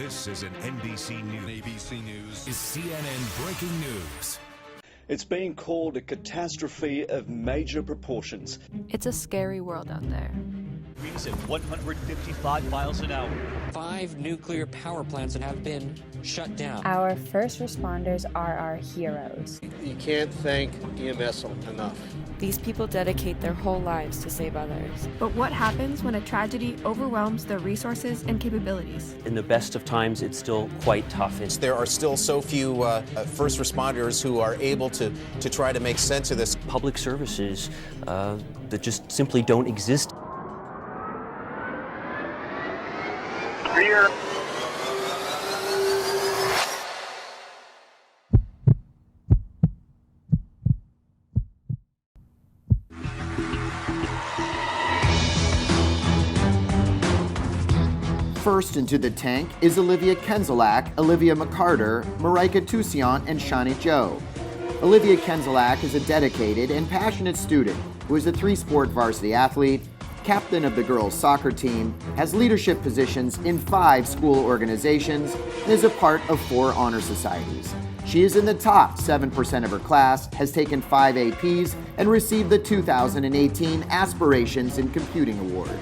This is an NBC News. ABC News is CNN breaking news. It's being called a catastrophe of major proportions. It's a scary world out there. Winds at 155 miles an hour. 5 nuclear power plants that have been shut down. Our first responders are our heroes. You can't thank EMS enough. These people dedicate their whole lives to save others. But what happens when a tragedy overwhelms their resources and capabilities? In the best of times, it's still quite tough. There are still so few first responders who are able to try to make sense of this. Public services that just simply don't exist. Rear. First into the tank is Olivia Kenzelack, Olivia McCarter, Marika Toussiant, and Shani Joe. Olivia Kenzelack is a dedicated and passionate student who is a 3-sport varsity athlete, captain of the girls' soccer team, has leadership positions in 5 school organizations, and is a part of 4 honor societies. She is in the top 7% of her class, has taken 5 APs, and received the 2018 Aspirations in Computing Award.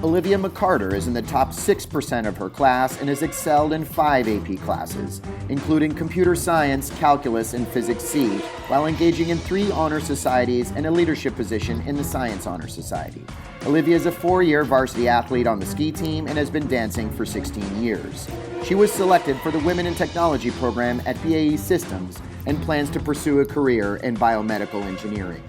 Olivia McCarter is in the top 6% of her class and has excelled in 5 AP classes, including computer science, calculus, and physics C, while engaging in 3 honor societies and a leadership position in the Science Honor Society. Olivia is a 4-year varsity athlete on the ski team and has been dancing for 16 years. She was selected for the Women in Technology program at BAE Systems and plans to pursue a career in biomedical engineering.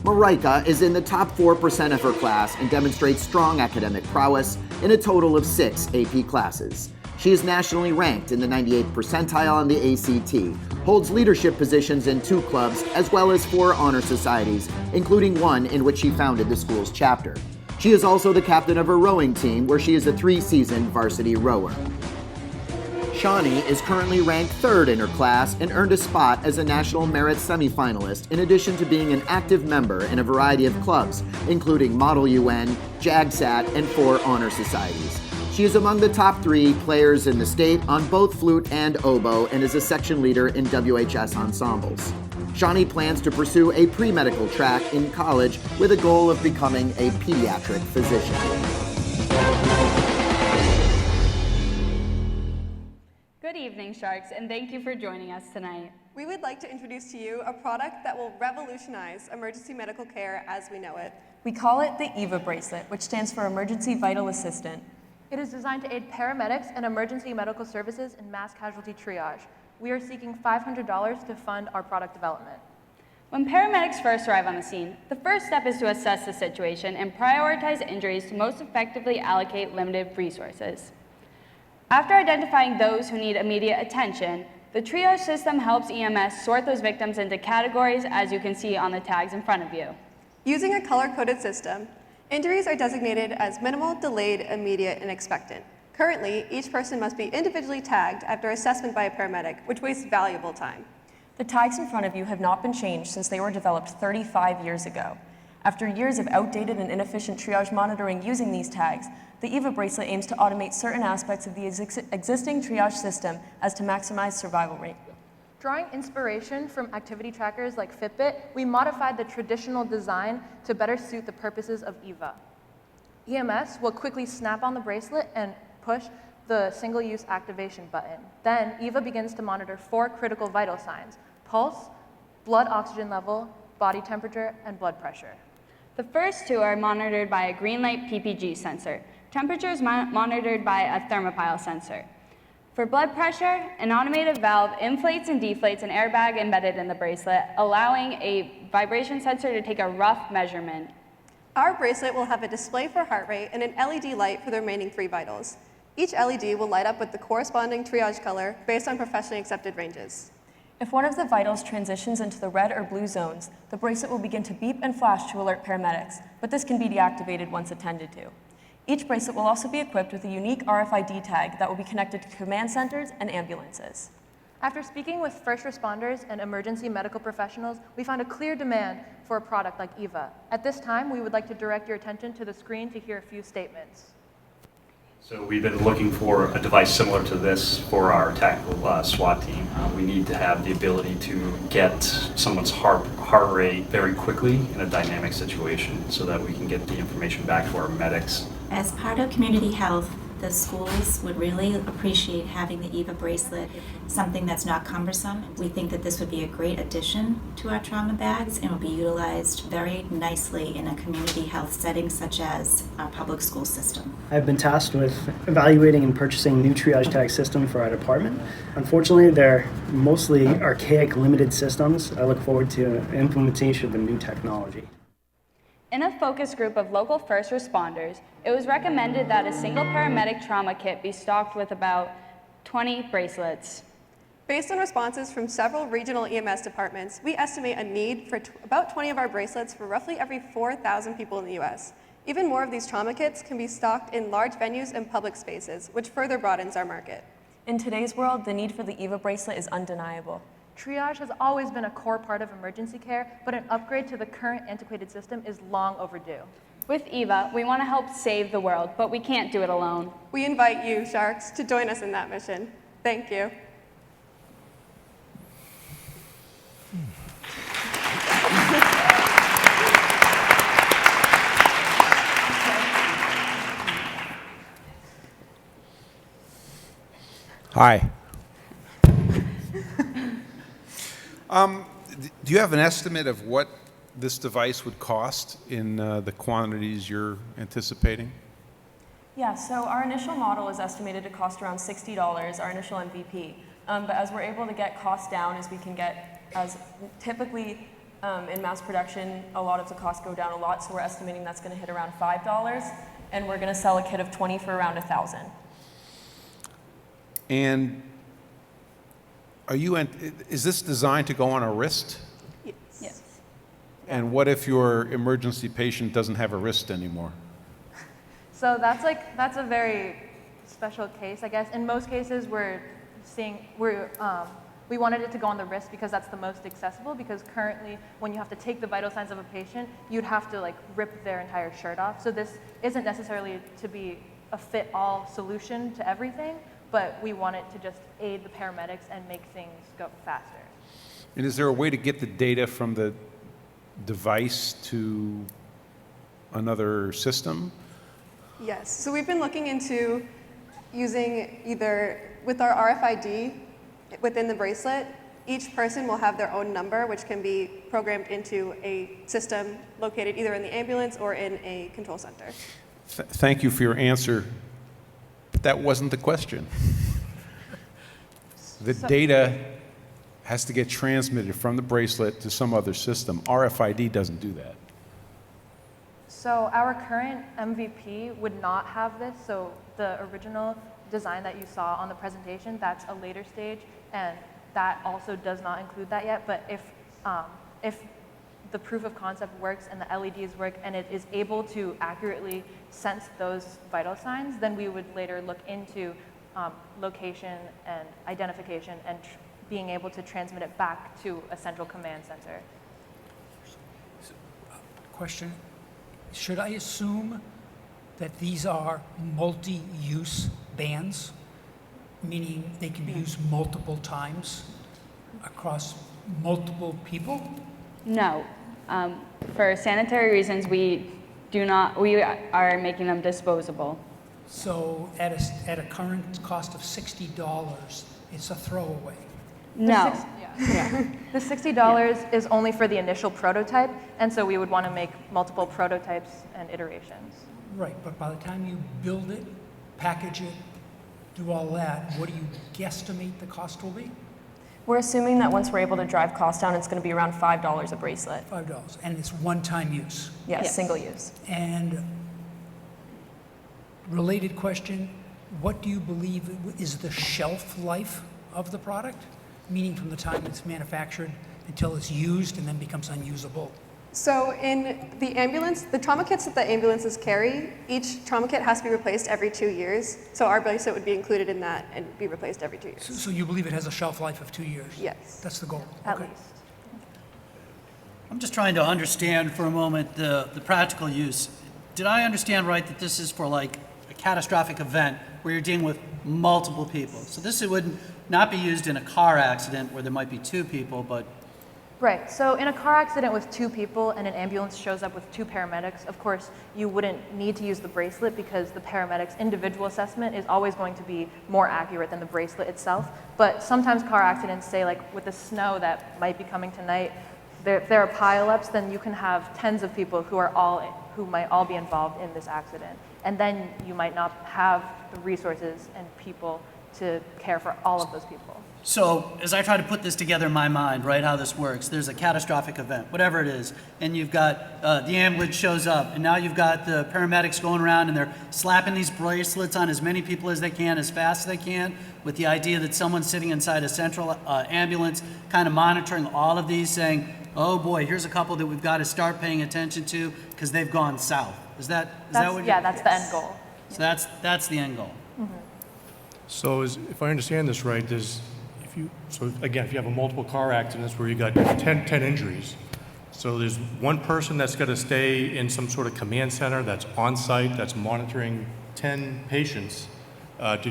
Marika is in the top 4% of her class and demonstrates strong academic prowess in a total of 6 AP classes. She is nationally ranked in the 98th percentile on the ACT, holds leadership positions in 2 clubs as well as 4 honor societies, including one in which she founded the school's chapter. She is also the captain of her rowing team, where she is a 3-seasoned varsity rower. Shani is currently ranked 3rd in her class and earned a spot as a National Merit semifinalist, in addition to being an active member in a variety of clubs, including Model UN, JAGSAT, and 4 honor societies. She is among the top 3 players in the state on both flute and oboe and is a section leader in WHS ensembles. Shani plans to pursue a pre-medical track in college with a goal of becoming a pediatric physician. Good evening, Sharks, and thank you for joining us tonight. We would like to introduce to you a product that will revolutionize emergency medical care as we know it. We call it the EVA bracelet, which stands for Emergency Vital Assistant. It is designed to aid paramedics and emergency medical services in mass casualty triage. We are seeking $500 to fund our product development. When paramedics first arrive on the scene, the first step is to assess the situation and prioritize injuries to most effectively allocate limited resources. After identifying those who need immediate attention, the triage system helps EMS sort those victims into categories, as you can see on the tags in front of you. Using a color-coded system, injuries are designated as minimal, delayed, immediate, and expectant. Currently, each person must be individually tagged after assessment by a paramedic, which wastes valuable time. The tags in front of you have not been changed since they were developed 35 years ago. After years of outdated and inefficient triage monitoring using these tags, the EVA bracelet aims to automate certain aspects of the existing triage system as to maximize survival rate. Drawing inspiration from activity trackers like Fitbit, we modified the traditional design to better suit the purposes of EVA. EMS will quickly snap on the bracelet and push the single-use activation button. Then EVA begins to monitor 4 critical vital signs: pulse, blood oxygen level, body temperature, and blood pressure. The first 2 are monitored by a green light PPG sensor. Temperature is monitored by a thermopile sensor. For blood pressure, an automated valve inflates and deflates an airbag embedded in the bracelet, allowing a vibration sensor to take a rough measurement. Our bracelet will have a display for heart rate and an LED light for the remaining 3 vitals. Each LED will light up with the corresponding triage color based on professionally accepted ranges. If one of the vitals transitions into the red or blue zones, the bracelet will begin to beep and flash to alert paramedics, but this can be deactivated once attended to. Each bracelet will also be equipped with a unique RFID tag that will be connected to command centers and ambulances. After speaking with first responders and emergency medical professionals, we found a clear demand for a product like EVA. At this time, we would like to direct your attention to the screen to hear a few statements. So we've been looking for a device similar to this for our tactical SWAT team. We need to have the ability to get someone's heart rate very quickly in a dynamic situation so that we can get the information back to our medics. As part of community health, the schools would really appreciate having the EVA bracelet, something that's not cumbersome. We think that this would be a great addition to our trauma bags and will be utilized very nicely in a community health setting such as our public school system. I've been tasked with evaluating and purchasing a new triage tag system for our department. Unfortunately, they're mostly archaic, limited systems. I look forward to implementation of the new technology. In a focus group of local first responders, it was recommended that a single paramedic trauma kit be stocked with about 20 bracelets. Based on responses from several regional EMS departments, we estimate a need for about 20 of our bracelets for roughly every 4,000 people in the U.S. Even more of these trauma kits can be stocked in large venues and public spaces, which further broadens our market. In today's world, the need for the EVA bracelet is undeniable. Triage has always been a core part of emergency care, but an upgrade to the current antiquated system is long overdue. With EVA, we want to help save the world, but we can't do it alone. We invite you, Sharks, to join us in that mission. Thank you. Hi. Do you have an estimate of what this device would cost in the quantities you're anticipating? Yeah, so our initial model is estimated to cost around $60, our initial MVP. But as we're able to get costs down, as we can get, as typically in mass production, a lot of the costs go down a lot, so we're estimating that's going to hit around $5, and we're going to sell a kit of 20 for around $1,000. And is this designed to go on a wrist? Yes. And what if your emergency patient doesn't have a wrist anymore? So that's a very special case, I guess. In most cases, we wanted it to go on the wrist because that's the most accessible, because currently when you have to take the vital signs of a patient, you'd have to rip their entire shirt off. So this isn't necessarily to be a fit-all solution to everything, but we want it to just aid the paramedics and make things go faster. And is there a way to get the data from the device to another system? Yes, so we've been looking into using either with our RFID within the bracelet, each person will have their own number, which can be programmed into a system located either in the ambulance or in a control center. Thank you for your answer. But that wasn't the question. The data has to get transmitted from the bracelet to some other system. RFID doesn't do that. So our current MVP would not have this. So the original design that you saw on the presentation, that's a later stage, and that also does not include that yet. But if the proof of concept works and the LEDs work and it is able to accurately sense those vital signs, then we would later look into location and identification and being able to transmit it back to a central command center. Question, should I assume that these are multi-use bands, meaning they can be used multiple times across multiple people? No. For sanitary reasons, we are making them disposable. So at a current cost of $60, it's a throwaway? No. The $60 is only for the initial prototype, and so we would want to make multiple prototypes and iterations. Right, but by the time you build it, package it, do all that, what do you guesstimate the cost will be? We're assuming that once we're able to drive costs down, it's going to be around $5 a bracelet. $5, and it's one-time use? Yes, single use. And related question, what do you believe is the shelf life of the product? Meaning from the time it's manufactured until it's used and then becomes unusable? So in the ambulance, the trauma kits that the ambulances carry, each trauma kit has to be replaced every 2 years. So our bracelet would be included in that and be replaced every 2 years. So you believe it has a shelf life of 2 years? Yes. That's the goal? At least. I'm just trying to understand for a moment the practical use. Did I understand right that this is for like a catastrophic event where you're dealing with multiple people? So this would not be used in a car accident where there might be 2 people, but Right, so in a car accident with 2 people and an ambulance shows up with 2 paramedics, of course, you wouldn't need to use the bracelet because the paramedic's individual assessment is always going to be more accurate than the bracelet itself. But sometimes car accidents, say like with the snow that might be coming tonight, if there are pileups, then you can have tens of people who might all be involved in this accident. And then you might not have the resources and people to care for all of those people. so as I try to put this together in my mind, right, how this works, there's a catastrophic event, whatever it is, and you've got the ambulance shows up, and now you've got the paramedics going around and they're slapping these bracelets on as many people as they can, as fast as they can, with the idea that someone's sitting inside a central ambulance kind of monitoring all of these, saying, oh boy, here's a couple that we've got to start paying attention to because they've gone south. Is that what Yeah, that's the end goal. So that's the end goal. So if I understand this right, if you have a multiple car accidents where you got 10 injuries, so there's one person that's got to stay in some sort of command center that's on site, that's monitoring 10 patients to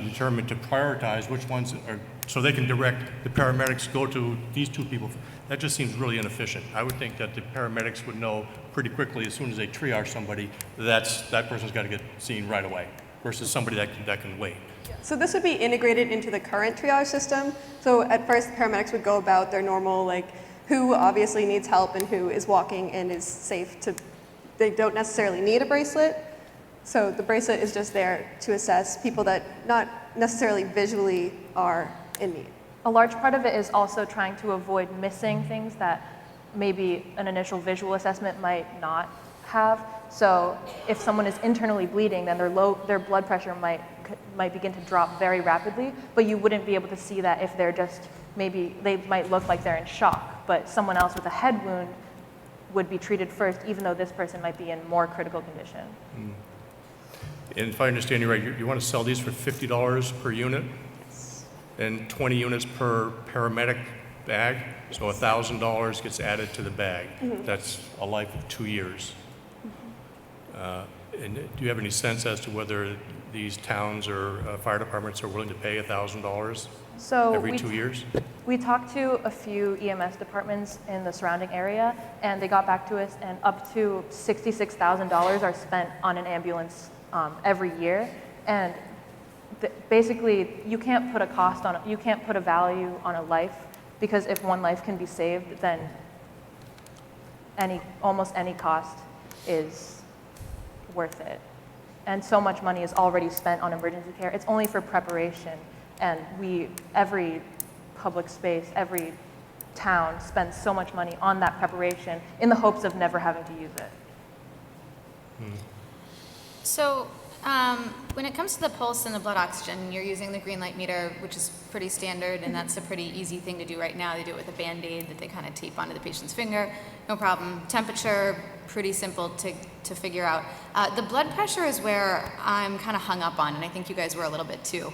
prioritize which ones are, so they can direct the paramedics go to these 2 people. That just seems really inefficient. I would think that the paramedics would know pretty quickly as soon as they triage somebody, that person's got to get seen right away versus somebody that can wait. So this would be integrated into the current triage system. So at first, paramedics would go about their normal, like, who obviously needs help and who is walking and is safe to, they don't necessarily need a bracelet. So the bracelet is just there to assess people that not necessarily visually are in need. A large part of it is also trying to avoid missing things that maybe an initial visual assessment might not have. So if someone is internally bleeding, then their blood pressure might begin to drop very rapidly, but you wouldn't be able to see that if they're just, maybe they might look like they're in shock, but someone else with a head wound would be treated first, even though this person might be in more critical condition. And if I understand you right, you want to sell these for $50 per unit and 20 units per paramedic bag, so $1,000 gets added to the bag. That's a life of 2 years. And do you have any sense as to whether these towns or fire departments are willing to pay $1,000 every 2 years? We talked to a few EMS departments in the surrounding area, and they got back to us, and up to $66,000 are spent on an ambulance every year. And basically, you can't put a value on a life, because if one life can be saved, then almost any cost is worth it. And so much money is already spent on emergency care. It's only for preparation, and every public space, every town spends so much money on that preparation in the hopes of never having to use it. So when it comes to the pulse and the blood oxygen, you're using the green light meter, which is pretty standard, and that's a pretty easy thing to do right now. They do it with a Band-Aid that they kind of tape onto the patient's finger. No problem. Temperature, pretty simple to figure out. The blood pressure is where I'm kind of hung up on, and I think you guys were a little bit too,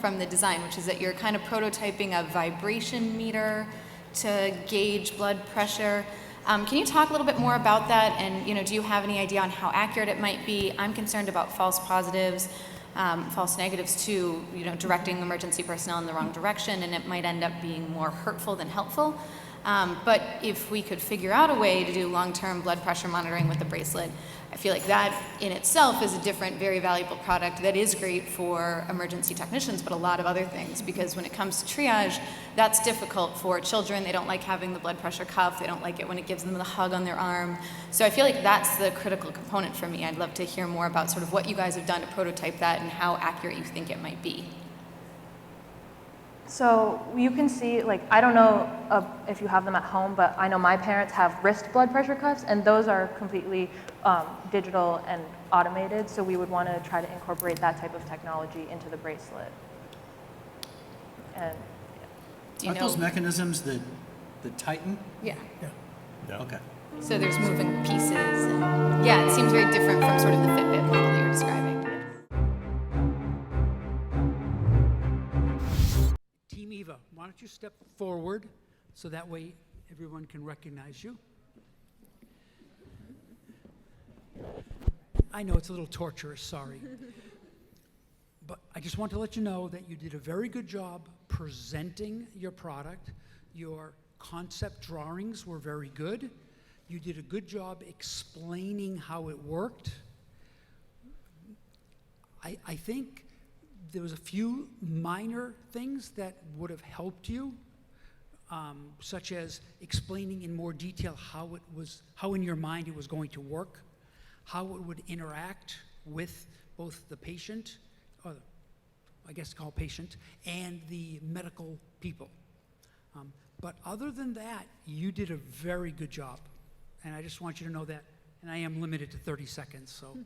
from the design, which is that you're kind of prototyping a vibration meter to gauge blood pressure. Can you talk a little bit more about that, and do you have any idea on how accurate it might be? I'm concerned about false positives, false negatives too, directing emergency personnel in the wrong direction, and it might end up being more hurtful than helpful. But if we could figure out a way to do long-term blood pressure monitoring with the bracelet, I feel like that in itself is a different, very valuable product that is great for emergency technicians, but a lot of other things, because when it comes to triage, that's difficult for children. They don't like having the blood pressure cuff. They don't like it when it gives them the hug on their arm. So I feel like that's the critical component for me. I'd love to hear more about sort of what you guys have done to prototype that and how accurate you think it might be. So you can see, I don't know if you have them at home, but I know my parents have wrist blood pressure cuffs, and those are completely digital and automated, so we would want to try to incorporate that type of technology into the bracelet. And Aren't those mechanisms that tighten? Yeah. Okay. So there's moving pieces, and yeah, it seems very different from sort of the Fitbit model that you're describing. Team Eva, why don't you step forward so that way everyone can recognize you? I know it's a little torturous, sorry. But I just want to let you know that you did a very good job presenting your product. Your concept drawings were very good. You did a good job explaining how it worked. I think there was a few minor things that would have helped you, such as explaining in more detail how in your mind it was going to work, how it would interact with both the patient, or I guess called patient, and the medical people. But other than that, you did a very good job. And I just want you to know that. And I am limited to 30 seconds, so